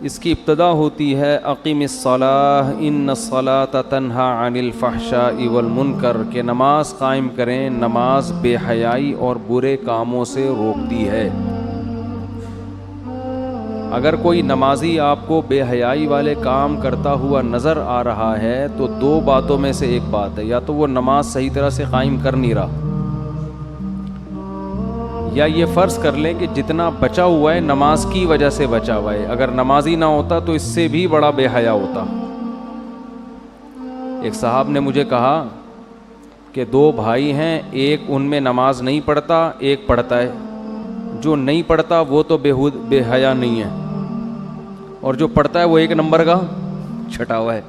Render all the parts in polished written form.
اس کی ابتدا ہوتی ہے اقیم الصلاۃ ان الصلاۃ تنہی عن الفحشاء والمنکر، کہ نماز قائم کریں، نماز بے حیائی اور برے کاموں سے روکتی ہے۔ اگر کوئی نمازی آپ کو بے حیائی والے کام کرتا ہوا نظر آ رہا ہے تو دو باتوں میں سے ایک بات ہے، یا تو وہ نماز صحیح طرح سے قائم کر نہیں رہا، یا یہ فرض کر لیں کہ جتنا بچا ہوا ہے نماز کی وجہ سے بچا ہوا ہے، اگر نمازی نہ ہوتا تو اس سے بھی بڑا بے حیا ہوتا۔ ایک صاحب نے مجھے کہا کہ دو بھائی ہیں، ایک ان میں نماز نہیں پڑھتا، ایک پڑھتا ہے، جو نہیں پڑھتا وہ تو بے حیا نہیں ہے، اور جو پڑھتا ہے وہ ایک نمبر کا چھٹا ہوا ہے۔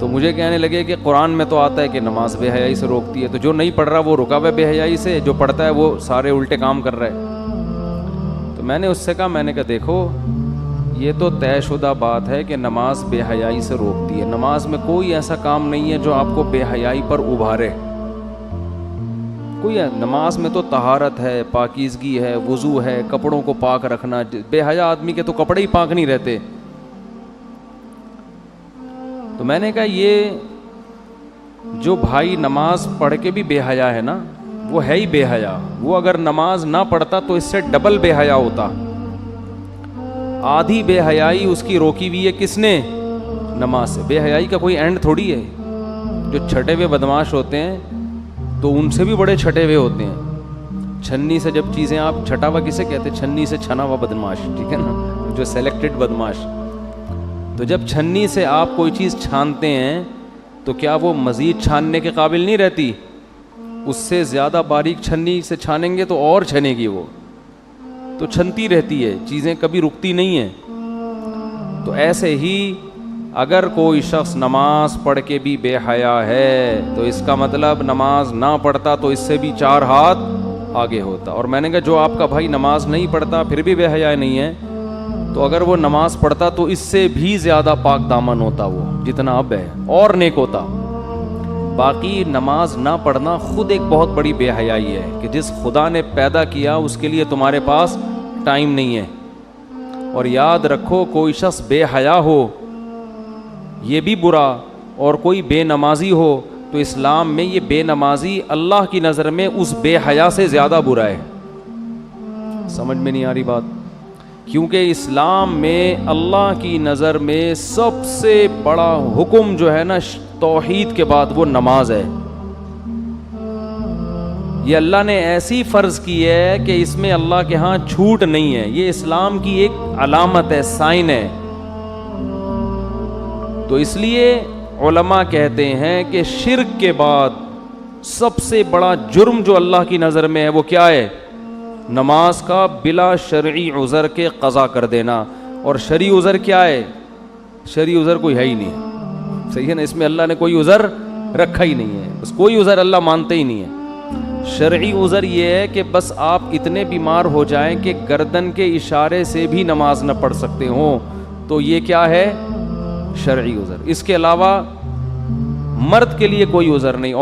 تو مجھے کہنے لگے کہ قرآن میں تو آتا ہے کہ نماز بے حیائی سے روکتی ہے، تو جو نہیں پڑھ رہا وہ رکا ہوا ہے بے حیائی سے، جو پڑھتا ہے وہ سارے الٹے کام کر رہا ہے۔ تو میں نے اس سے کہا دیکھو یہ تو طے شدہ بات ہے کہ نماز بے حیائی سے روکتی ہے، نماز میں کوئی ایسا کام نہیں ہے جو آپ کو بے حیائی پر ابھارے، کوئی نماز میں تو طہارت ہے، پاکیزگی ہے، وضو ہے، کپڑوں کو پاک رکھنا، بے حیا آدمی کے تو کپڑے ہی پاک نہیں رہتے۔ تو میں نے کہا یہ جو بھائی نماز پڑھ کے بھی بے حیا ہے نا، وہ ہے ہی بے حیا، وہ اگر نماز نہ پڑھتا تو اس سے ڈبل بے حیا ہوتا۔ آدھی بے حیائی اس کی روکی ہوئی ہے کس نے؟ نماز سے۔ بے حیائی کا کوئی اینڈ تھوڑی ہے، جو چھٹے ہوئے بدماش ہوتے ہیں تو ان سے بھی بڑے چھٹے ہوئے ہوتے ہیں۔ چھنی سے جب چیزیں آپ چھٹا ہوا کسے کہتے ہیں؟ چھنی سے چھنا ہوا بدماش، ٹھیک ہے نا، جو سلیکٹڈ بدماش۔ تو جب چھنی سے آپ کوئی چیز چھانتے ہیں تو کیا وہ مزید چھاننے کے قابل نہیں رہتی؟ اس سے زیادہ باریک چھنی سے چھانیں گے تو اور چھنے گی، وہ تو چھنتی رہتی ہے، چیزیں کبھی رکتی نہیں ہیں۔ تو ایسے ہی اگر کوئی شخص نماز پڑھ کے بھی بے حیا ہے تو اس کا مطلب نماز نہ پڑھتا تو اس سے بھی 4 ہاتھ آگے ہوتا۔ اور میں نے کہا جو آپ کا بھائی نماز نہیں پڑھتا پھر بھی بے حیا نہیں ہے، تو اگر وہ نماز پڑھتا تو اس سے بھی زیادہ پاک دامن ہوتا، وہ جتنا اب ہے، اور نیک ہوتا۔ باقی نماز نہ پڑھنا خود ایک بہت بڑی بے حیائی ہے کہ جس خدا نے پیدا کیا اس کے لیے تمہارے پاس ٹائم نہیں ہے۔ اور یاد رکھو کوئی شخص بے حیا ہو یہ بھی برا، اور کوئی بے نمازی ہو تو اسلام میں یہ بے نمازی اللہ کی نظر میں اس بے حیا سے زیادہ برا ہے۔ سمجھ میں نہیں آ رہی بات؟ کیونکہ اسلام میں اللہ کی نظر میں سب سے بڑا حکم جو ہے نا توحید کے بعد وہ نماز ہے۔ یہ اللہ نے ایسی فرض کی ہے کہ اس میں اللہ کے ہاں چھوٹ نہیں ہے، یہ اسلام کی ایک علامت ہے، سائن ہے۔ تو اس لیے علماء کہتے ہیں کہ شرک کے بعد سب سے بڑا جرم جو اللہ کی نظر میں ہے وہ کیا ہے؟ نماز کا بلا شرعی عذر کے قضا کر دینا۔ اور شرعی عذر کیا ہے؟ شرعی عذر کوئی ہے ہی نہیں، صحیح ہے نا، اس میں اللہ نے کوئی عذر رکھا ہی نہیں ہے، بس کوئی عذر اللہ مانتے ہی نہیں ہے۔ شرعی عذر یہ ہے کہ بس آپ اتنے بیمار ہو جائیں کہ گردن کے اشارے سے بھی نماز نہ پڑھ سکتے ہوں، تو یہ کیا ہے؟ شرعی عذر۔ اس کے علاوہ مرد کے لیے کوئی عذر نہیں۔